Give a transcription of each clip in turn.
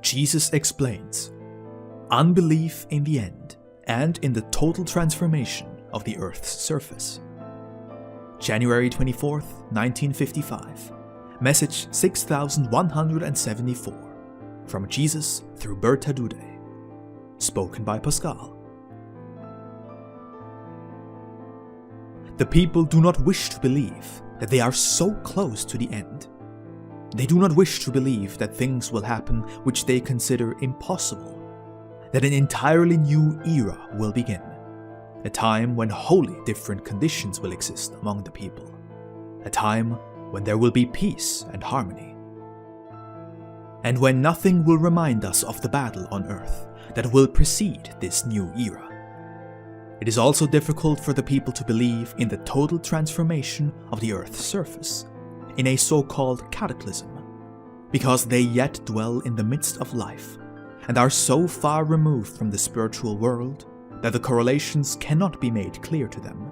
Jesus explains unbelief in the end and in the total transformation of the Earth's surface. January 24th, 1955. Message 6174. From Jesus through Bertha Dudde. Spoken by Pascal. The people do not wish to believe that they are so close to the end. They do not wish to believe that things will happen which they consider impossible, that an entirely new era will begin, a time when wholly different conditions will exist among the people, a time when there will be peace and harmony, and when nothing will remind us of the battle on earth that will precede this new era. It is also difficult for the people to believe in the total transformation of the Earth's surface, in a so-called cataclysm, because they yet dwell in the midst of life, and are so far removed from the spiritual world that the correlations cannot be made clear to them.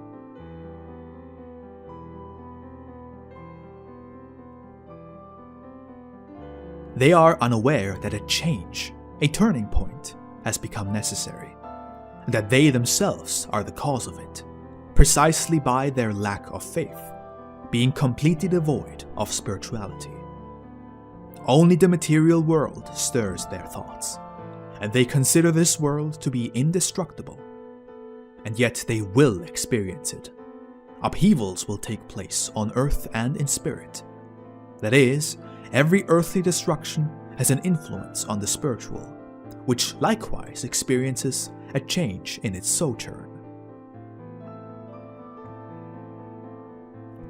They are unaware that a change, a turning point, has become necessary, and that they themselves are the cause of it, precisely by their lack of faith, being completely devoid of spirituality. Only the material world stirs their thoughts, and they consider this world to be indestructible, and yet they will experience it. Upheavals will take place on earth and in spirit. That is, every earthly destruction has an influence on the spiritual, which likewise experiences a change in its sojourn.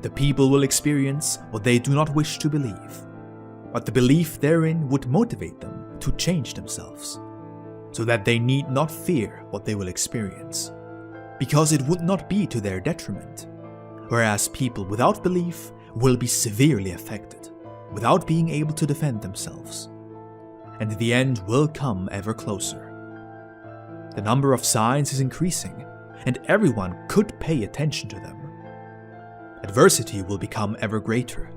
The people will experience what they do not wish to believe, but the belief therein would motivate them to change themselves, so that they need not fear what they will experience, because it would not be to their detriment, whereas people without belief will be severely affected, without being able to defend themselves, and the end will come ever closer. The number of signs is increasing, and everyone could pay attention to them. Adversity will become ever greater.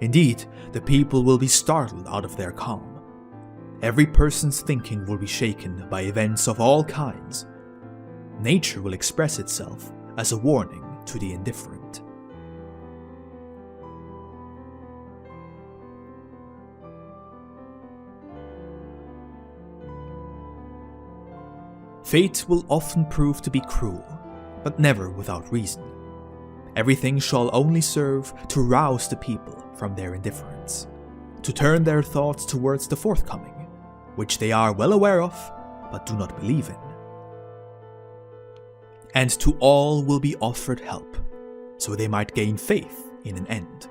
Indeed, the people will be startled out of their calm. Every person's thinking will be shaken by events of all kinds. Nature will express itself as a warning to the indifferent. Fate will often prove to be cruel, but never without reason. Everything shall only serve to rouse the people from their indifference, to turn their thoughts towards the forthcoming, which they are well aware of, but do not believe in. And to all will be offered help, so they might gain faith in an end.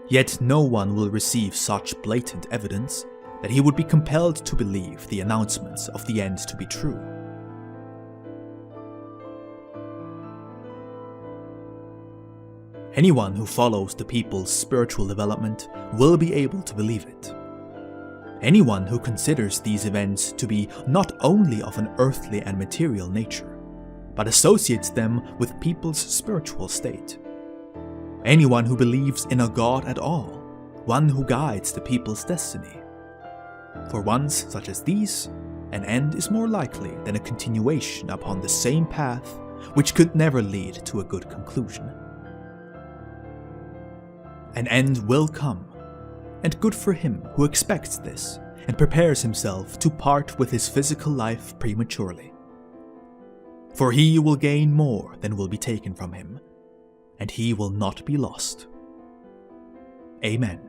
Yet no one will receive such blatant evidence that he would be compelled to believe the announcements of the end to be true. Anyone who follows the people's spiritual development will be able to believe it. Anyone who considers these events to be not only of an earthly and material nature, but associates them with people's spiritual state. Anyone who believes in a God at all, one who guides the people's destiny. For ones such as these, an end is more likely than a continuation upon the same path, which could never lead to a good conclusion. An end will come, and good for him who expects this and prepares himself to part with his physical life prematurely. For he will gain more than will be taken from him, and he will not be lost. Amen.